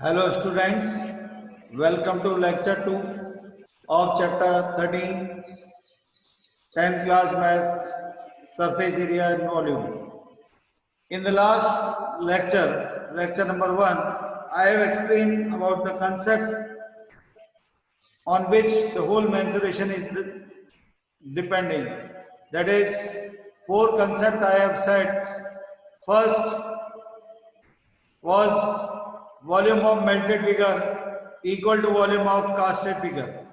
Hello students, welcome to lecture 2 of chapter 13, 10th class maths, surface area and volume. In the last lecture, lecture number 1, I have explained about the concept on which the whole mensuration is depending. That is, 4 concepts I have said. First was volume of melted figure equal to volume of casted figure.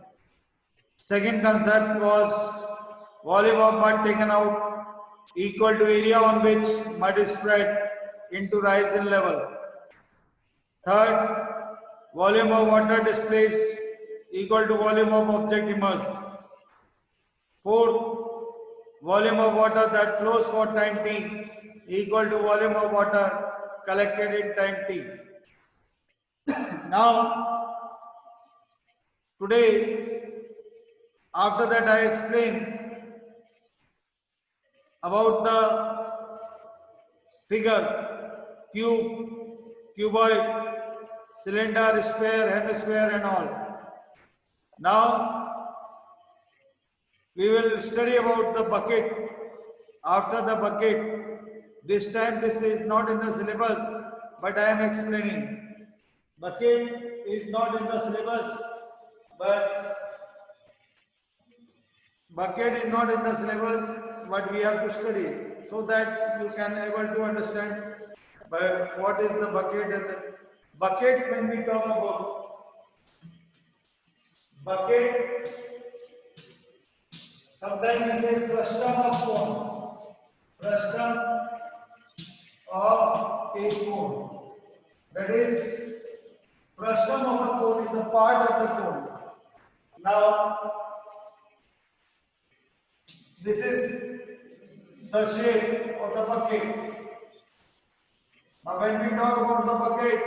Second concept was volume of mud taken out equal to area on which mud is spread into rise in level. Third, volume of water displaced equal to volume of object immersed. Fourth, volume of water that flows for time t equal to volume of water collected in time t. Now, today, after that I explain about the figures, cube, cuboid, cylinder, sphere, hemisphere and all. Now, we will study about the bucket. After the bucket, this time this is not in the syllabus, but I am explaining. Bucket is not in the syllabus, but we have to study so that you can able to understand what is the bucket. And the bucket, when we talk about bucket, sometimes we say frustum of cone. Frustum of a cone. That is, frustum of a cone is a part of the cone. Now, this is the shape of the bucket. Now, when we talk about the bucket,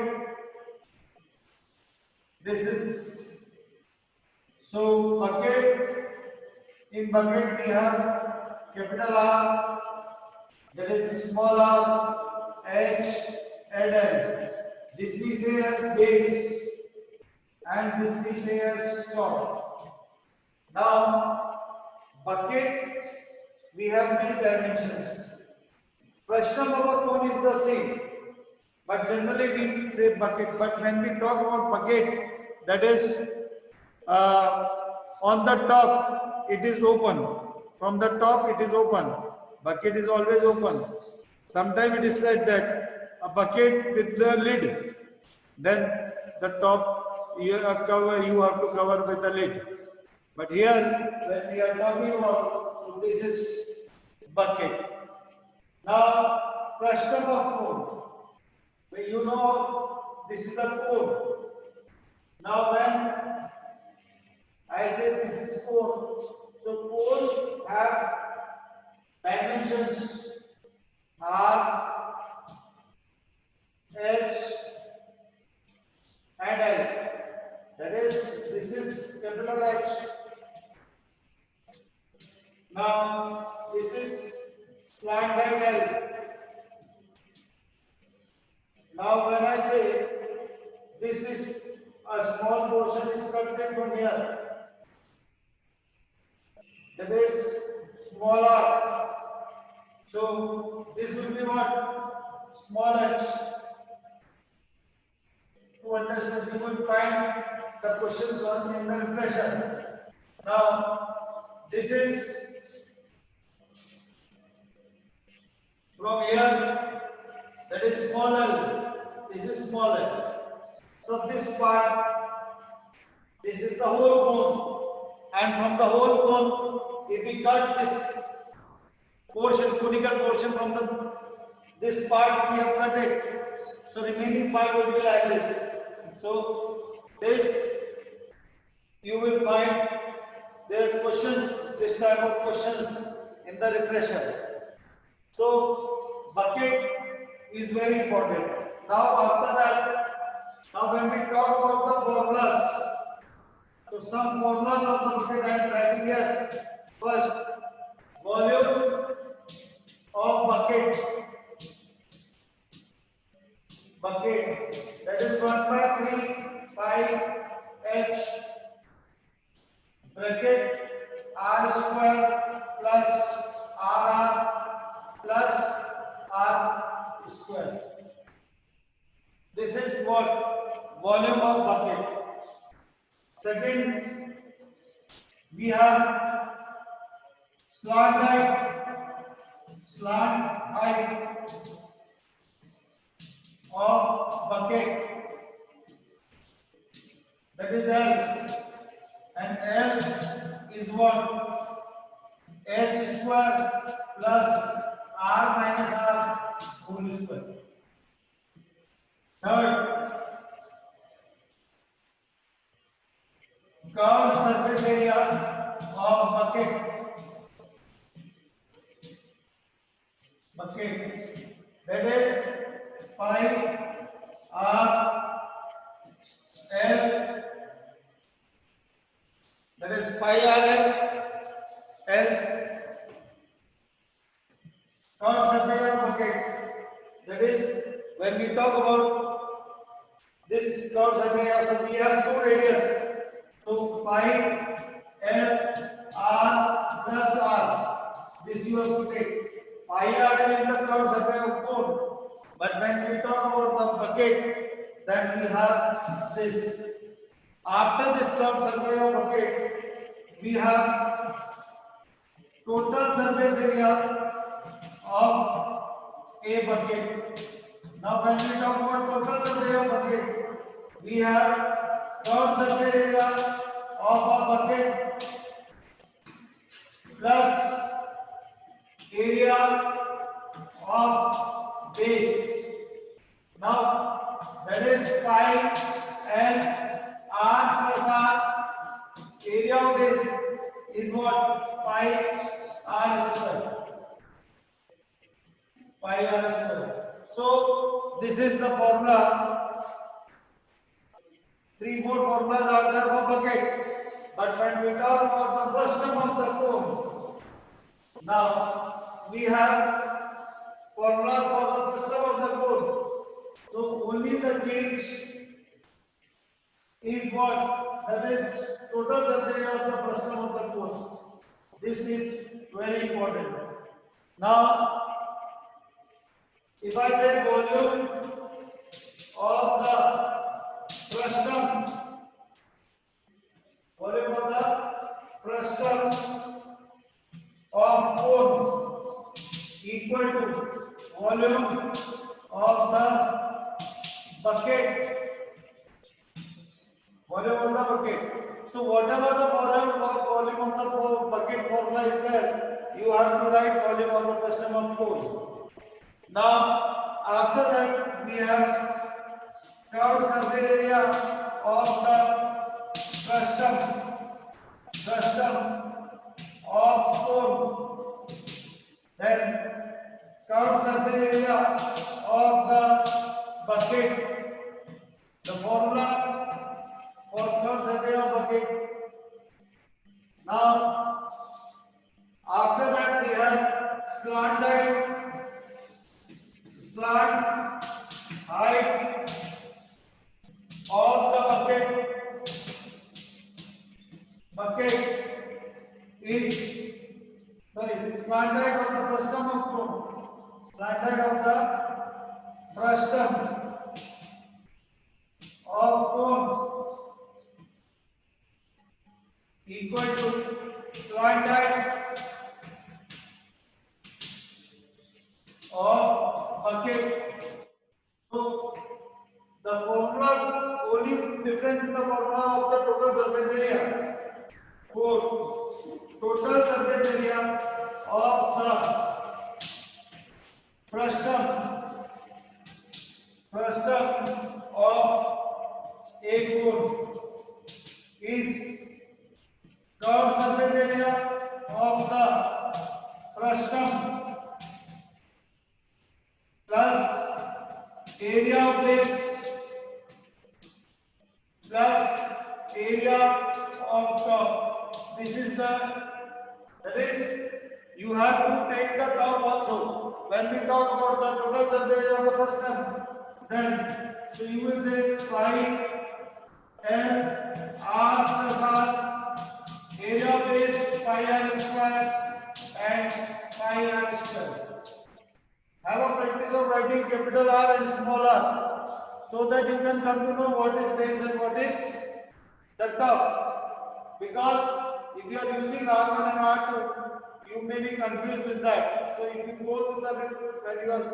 this is so bucket. In bucket we have capital R, that is small r, H, and L. This we say as base, and this we say as top. Now, bucket, we have these dimensions. Frustum of a cone is the same, but generally we say bucket. But when we talk about bucket, that is on the top it is open. From the top it is open. Bucket is always open. Sometimes it is said that a bucket with the lid, then the top you have to cover with the lid. But here, when we are talking about, so this is bucket. Now, frustum of cone. You know this is the cone. Now, when I say this is cone, so cone have dimensions R, H, and L. That is, this is capital H. Now, this is slant diagonal. Now, when I say this is a small portion is connected from here, that is smaller. So, this will be what? Small h. To understand, you will find the questions on in the reflection. Now, this is from here, that is small l, this is small l. So this part, this is the whole cone, and from the whole cone, if we cut this portion, conical portion from this part, we have cut it. So remaining part will be like this. So this you will find there are questions, this type of questions in the refresher. So bucket is very important. Now after that, now when we talk about the formulas, so some formulas of the bucket I am writing here. First, volume of bucket bucket, that is 1 by 3 pi h bracket r square plus r plus r square. This is what volume of bucket. Second, we have slant height of bucket, that is L, and L is what? H square plus R minus R whole square. Third, curved surface area of bucket, that is pi R L, that is pi R L, curved surface area of bucket, that is when we talk about this curved surface area, so we have two radius. So pi L R plus R. This you have to take. Pi R is the curved surface of cone. But when we talk about the bucket, then we have this. After this curved surface of bucket, we have total surface area of a bucket. Now when we talk about total surface area of bucket, we have curved surface area of a bucket plus area of base. Now that is pi L R plus R. Area of base is what? Pi R square. Pi R square. So this is the formula. 3-4 formulas are there for bucket, but when we talk about the frustum of the cone, now we have formula for the frustum of the cone. So only the change is what? That is total surface of the frustum of the cone. This is very important. Now, if I say volume of the frustum, volume of the frustum of cone equal to volume of the bucket, volume of the bucket. So whatever the volume of the bucket formula is there, you have to write volume of the frustum of cone. Now after that we have curved surface area of the frustum of cone, then curved surface area of the bucket. The formula for curved surface area of bucket. Now after that we have slant height of the bucket is slant height of the frustum of cone, slant height of the frustum of cone equal to slant height of bucket. So the formula, only difference in the formula of the total surface area. For total surface area of the frustum of a cone is curved surface area of the frustum plus area of base plus area of top. This is that is, you have to take the top also. When we talk about the total surface area of the frustum, then so you will say pi L R plus R, area base pi r square and pi r square. Have a practice of writing capital R and small r so that you can come to know what is base and what is the top. Because if you are using R1 and R2, you may be confused with that. So if you go to the when you are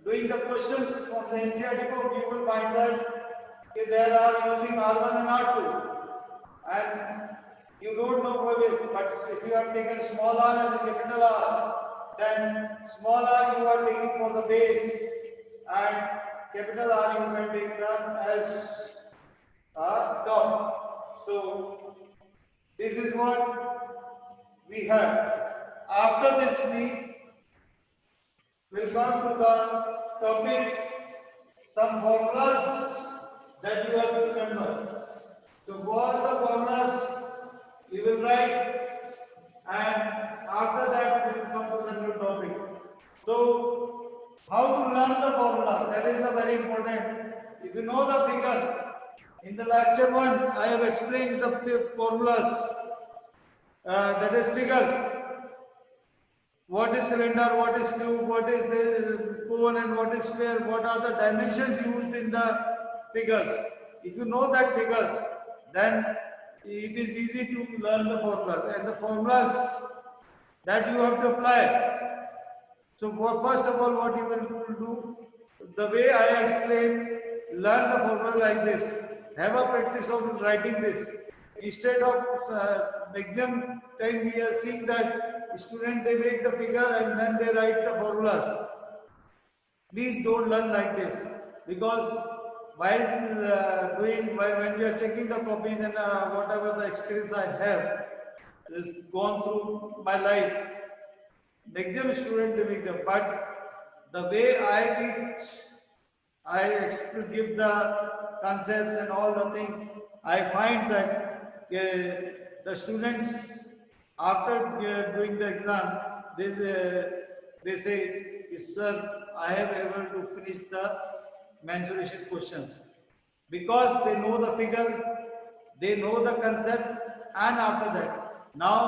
doing the questions from the NCERT book, you will find that there are using R1 and R2, and you don't know what it is. But if you have taken small r and capital R, then small r you are taking for the base, and capital R you can take them as top. So this is what we have. After this, we will come to the topic some formulas that you have to remember. So for the formulas we will write, and after that we will come to the new topic. So how to learn the formula, that is the very important. If you know the figure, in the lecture 1 I have explained the formulas, that is figures. What is cylinder, what is tube, what is the cone and what is sphere, what are the dimensions used in the figures. If you know that figures, then it is easy to learn the formulas, and the formulas that you have to apply. So first of all, what you will do, the way I explained, learn the formula like this. Have a practice of writing this. Instead of exam time, we are seeing that students, they make the figure and then they write the formulas. Please don't learn like this, because while when we are checking the copies and whatever the experience I have is gone through my life, the exam student they make them, but the way I teach, I give the concepts and all the things. I find that the students, after doing the exam, they say, "Sir, I have able to finish the mensuration questions," because they know the figure, they know the concept, and after that, now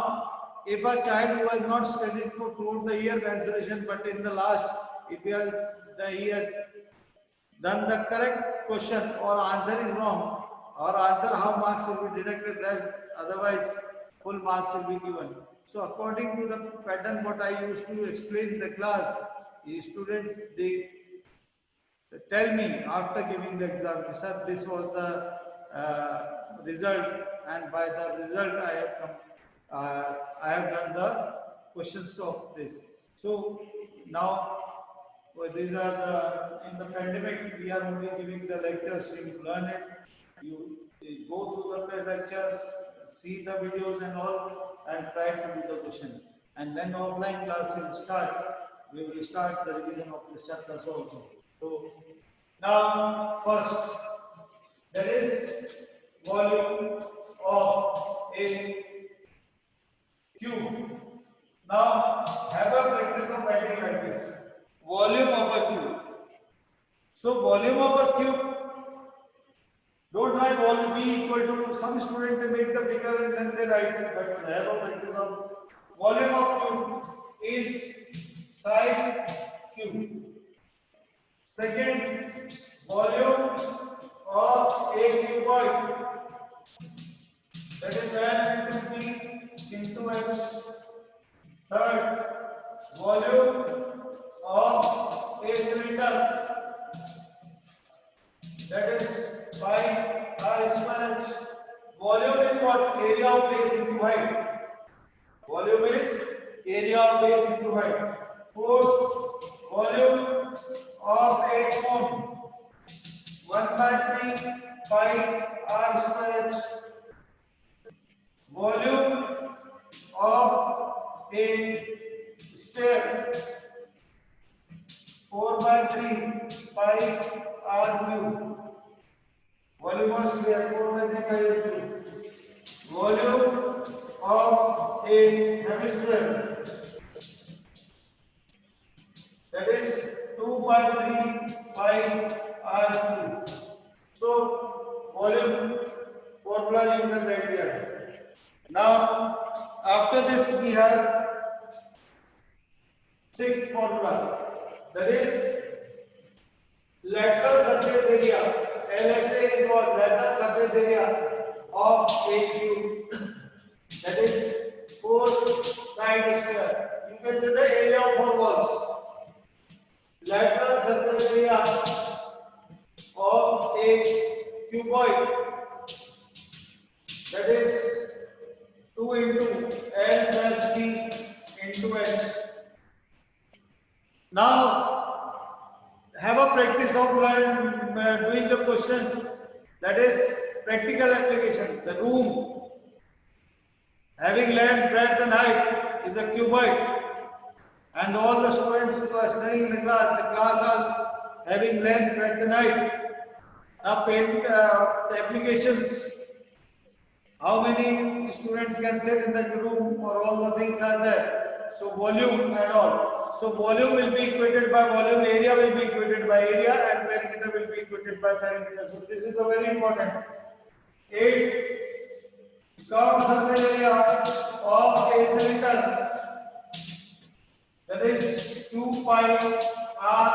if a child who has not studied for throughout the year mensuration, but in the last, if he has done the correct question or answer is wrong, or answer half marks will be deducted, rest otherwise full marks will be given. So according to the pattern what I used to explain in the class, the students, they tell me after giving the exam, sir, this was the result, and by the result I have done the questions of this. So now these are in the pandemic we are only giving the lectures, you learn it, you go through the lectures, see the videos and all, and try to do the question. And when offline class will start, we will start the revision of the chapters also. So now first, that is volume of a cube. Now have a practice of writing like this. Volume of a cube. So volume of a cube, don't write volume B equal to, some students they make the figure and then they write it, but have a practice of volume of cube is side cube. Second, volume of a cuboid, that is N into P into H. Third, volume of a cylinder, that is pi r square h. Volume is what? Area of base into height. Volume is area of base into height. Fourth, volume of a cone, 1/3 pi r square h. Volume of a sphere, 4/3 pi r cube. Volume of sphere, 4/3 pi r cube. Volume of a hemisphere, that is 2/3 pi r2. So volume formula you can write here. Now after this we have sixth formula, that is lateral surface area. LSA is what? Lateral surface area of a cube, that is 4 side square. You can say the area of 4 walls. Lateral surface area of a cuboid, that is 2 into L plus B into H. Now have a practice of doing the questions, that is practical application. The room having length, breadth and height is a cuboid, and all the students who are studying in the class are having length, breadth and height. Now paint the applications. How many students can sit in the room, or all the things are there. So volume and all. So volume will be equated by volume, area will be equated by area, and perimeter will be equated by perimeter. So this is a very important. 8. Curved surface area of a cylinder, that is 2 pi r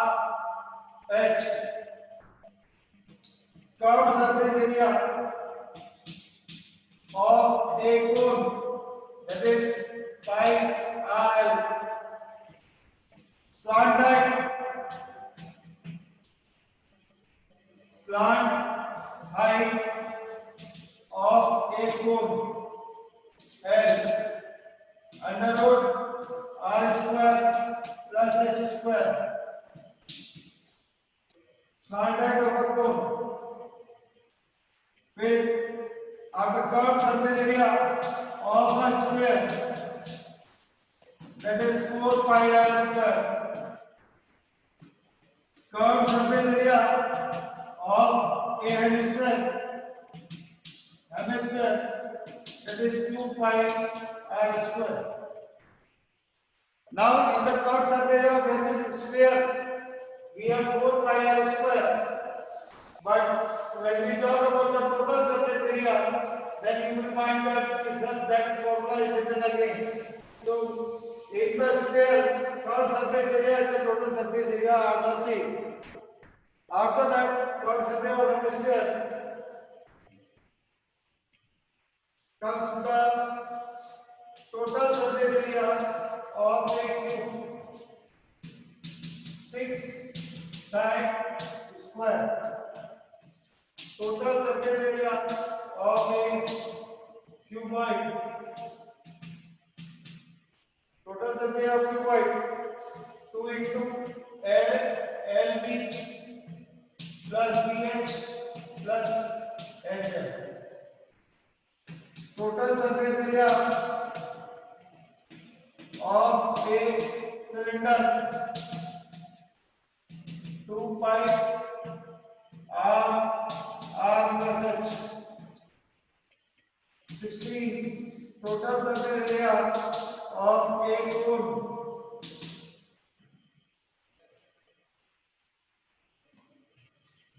h. Curved surface area of a cone, that is pi r l. Slant height of a cone L, under root r square plus h square. Slant height of a cone with after curved surface area of a square, that is 4 pi r square. Curved surface area of a hemisphere, that is 2 pi r square. Now in the curved surface area of hemisphere we have 4 pi r square, but when we talk about the total surface area, then you will find that formula is written again. So in the sphere, curved surface area and the total surface area are the same. After that, curved surface of hemisphere comes the total surface area of a cube, 6 side square. Total surface area of a cuboid. Total surface area of cuboid 2 into LB plus BH plus HL. Total surface area of a cylinder 2 pi r plus h. 16. Total surface area of a cone,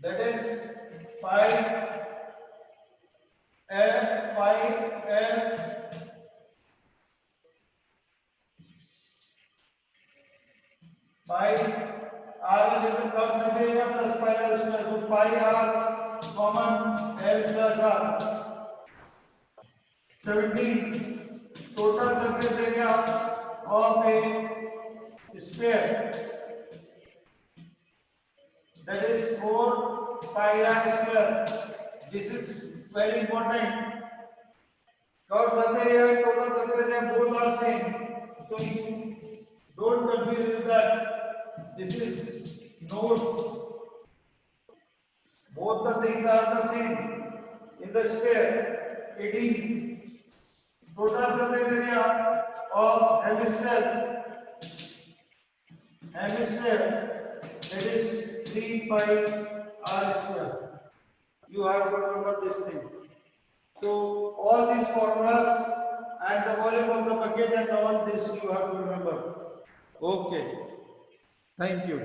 that is pi L pi L pi r is the curved surface area plus pi r square. So pi r common L plus r. 17. Total surface area of a sphere, that is 4 pi r square. This is very important. Curved surface area and total surface area both are same. So you don't confuse with that. This is note. Both the things are the same. In the sphere, 18. Total surface area of hemisphere, that is 3 pi r square. You have to remember this thing. So all these formulas and the volume of the bucket and all this you have to remember. Okay. Thank you.